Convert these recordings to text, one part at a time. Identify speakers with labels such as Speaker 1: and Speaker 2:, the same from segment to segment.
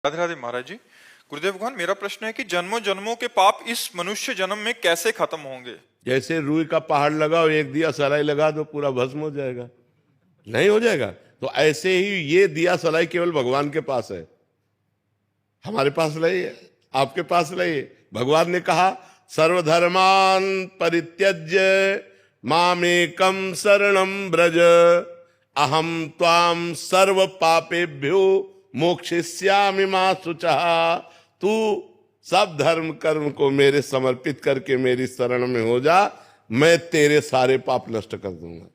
Speaker 1: राधे राधे महाराज जी। गुरुदेव भगवान, मेरा प्रश्न है कि जन्मों जन्मों के पाप इस मनुष्य जन्म में कैसे खत्म होंगे?
Speaker 2: जैसे रुई का पहाड़ लगाओ, एक दिया सलाई लगा दो, पूरा भस्म हो जाएगा? नहीं हो जाएगा। तो ऐसे ही ये दिया सलाई केवल भगवान के पास है, हमारे पास नहीं है, आपके पास नहीं है। भगवान ने कहा सर्वधर्मान परित्यज्य मामेकम शरणम ब्रज अहम त्वाम सर्व पापेभ्यो मोक्षयिष्यामि मा शुचः। तू सब धर्म कर्म को मेरे समर्पित करके मेरी शरण में हो जा, मैं तेरे सारे पाप नष्ट कर दूंगा।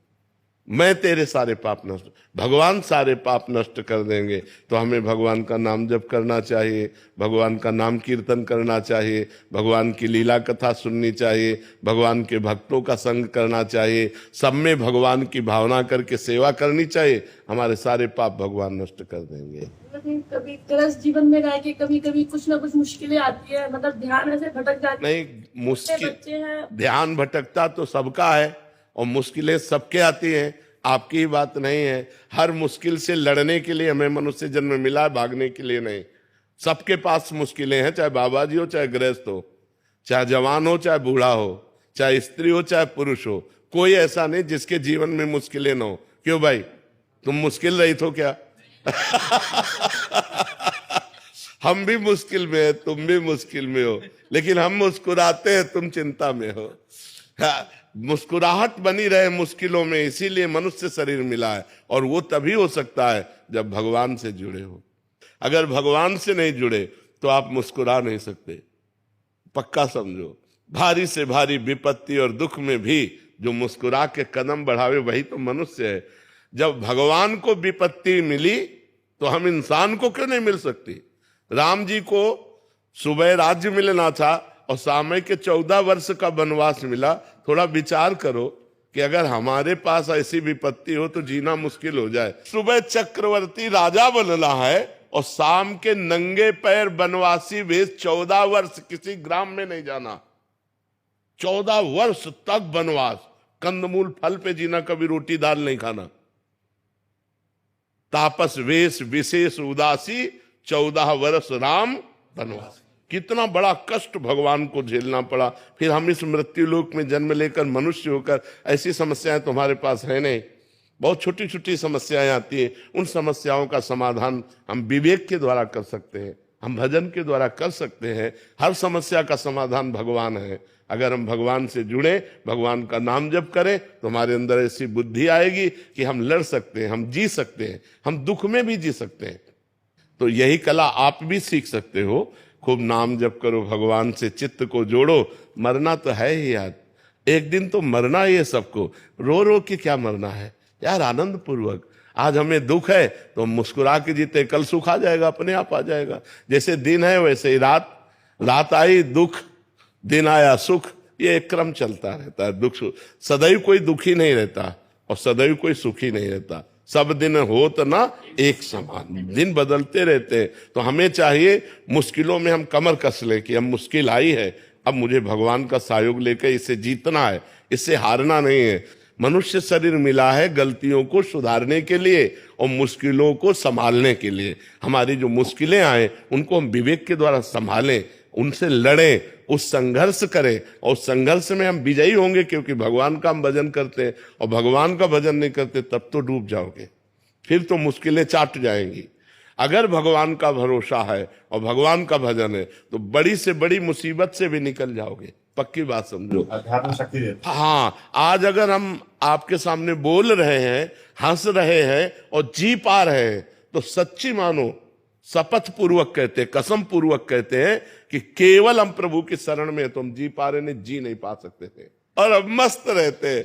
Speaker 2: मैं तेरे सारे पाप नष्ट, भगवान सारे पाप नष्ट कर देंगे। तो हमें भगवान का नाम जप करना चाहिए, भगवान का नाम कीर्तन करना चाहिए, भगवान की लीला कथा सुननी चाहिए, भगवान के भक्तों का संग करना चाहिए, सब में भगवान की भावना करके सेवा करनी चाहिए। हमारे सारे पाप भगवान नष्ट कर देंगे।
Speaker 3: कभी ग्रस्त जीवन में रह के कभी कभी कुछ ना कुछ मुश्किलें आती है, मतलब ध्यान ऐसे भटक जाती है।
Speaker 2: नहीं, मुश्किल ध्यान भटकता तो सबका है और मुश्किलें सबके आती हैं, आपकी ही बात नहीं है। हर मुश्किल से लड़ने के लिए हमें मनुष्य जन्म मिला है, भागने के लिए नहीं। सबके पास मुश्किलें हैं, चाहे बाबा जी हो, चाहे गृहस्थ हो, चाहे जवान हो, चाहे बूढ़ा हो, चाहे स्त्री हो, चाहे पुरुष हो। कोई ऐसा नहीं जिसके जीवन में मुश्किलें न हो। क्यों भाई, तुम मुश्किल रहित हो क्या? हम भी मुश्किल में है, तुम भी मुश्किल में हो, लेकिन हम मुस्कुराते हैं, तुम चिंता में हो। मुस्कुराहट बनी रहे मुश्किलों में, इसीलिए मनुष्य शरीर मिला है। और वो तभी हो सकता है जब भगवान से जुड़े हो। अगर भगवान से नहीं जुड़े तो आप मुस्कुरा नहीं सकते, पक्का समझो। भारी से भारी विपत्ति और दुख में भी जो मुस्कुरा के कदम बढ़ावे वही तो मनुष्य है। जब भगवान को विपत्ति मिली तो हम इंसान को क्यों नहीं मिल सकती? राम जी को सुबह राज्य मिलना था और सामय के 14 वर्ष का वनवास मिला। थोड़ा विचार करो कि अगर हमारे पास ऐसी विपत्ति हो तो जीना मुश्किल हो जाए। सुबह चक्रवर्ती राजा बनना है और शाम के नंगे पैर वनवासी वेश 14 वर्ष किसी ग्राम में नहीं जाना। 14 वर्ष तक वनवास, कंदमूल फल पे जीना, कभी रोटी दाल नहीं खाना। तापस वेश विशेष उदासी 14 वर्ष राम वनवास। कितना बड़ा कष्ट भगवान को झेलना पड़ा। फिर हम इस मृत्यु लोक में जन्म लेकर मनुष्य होकर, ऐसी समस्याएं तुम्हारे पास है नहीं। बहुत छोटी छोटी समस्याएं आती हैं, उन समस्याओं का समाधान हम विवेक के द्वारा कर सकते हैं, हम भजन के द्वारा कर सकते हैं। हर समस्या का समाधान भगवान है। अगर हम भगवान से जुड़े, भगवान का नाम जप करें तो हमारे अंदर ऐसी बुद्धि आएगी कि हम लड़ सकते हैं, हम जी सकते हैं, हम दुख में भी जी सकते हैं। तो यही कला आप भी सीख सकते हो। खूब नाम जप करो, भगवान से चित्त को जोड़ो। मरना तो है ही यार, एक दिन तो मरना ही है सबको। रो रो के क्या मरना है यार, आनंद पूर्वक। आज हमें दुख है तो मुस्कुरा के जीते, कल सुख आ जाएगा, अपने आप आ जाएगा। जैसे दिन है वैसे ही रात, रात आई दुख, दिन आया सुख, ये एक क्रम चलता रहता है। दुख सदैव कोई दुखी नहीं रहता और सदैव कोई सुखी नहीं रहता। सब दिन होत ना एक समान, दिन बदलते रहते हैं। तो हमें चाहिए मुश्किलों में हम कमर कस ले कि अब मुश्किल आई है, अब मुझे भगवान का सहयोग लेकर इसे जीतना है, इससे हारना नहीं है। मनुष्य शरीर मिला है गलतियों को सुधारने के लिए और मुश्किलों को संभालने के लिए। हमारी जो मुश्किलें आए उनको हम विवेक के द्वारा संभालें, उनसे लड़ें, उस संघर्ष करें और उस संघर्ष में हम विजयी होंगे, क्योंकि भगवान का हम भजन करते हैं। और भगवान का भजन नहीं करते तब तो डूब जाओगे, फिर तो मुश्किलें चाट जाएंगी। अगर भगवान का भरोसा है और भगवान का भजन है तो बड़ी से बड़ी मुसीबत से भी निकल जाओगे, पक्की बात समझो।
Speaker 4: अध्यात्म शक्ति देती है।
Speaker 2: हाँ, आज अगर हम आपके सामने बोल रहे हैं, हंस रहे हैं और जी पा रहे हैं तो सच्ची मानो, शपथ पूर्वक कहते हैं, कसम पूर्वक कहते हैं कि केवल हम प्रभु की शरण में तो हम जी पा रहे, नहीं जी नहीं पा सकते थे। और अब मस्त रहते हैं।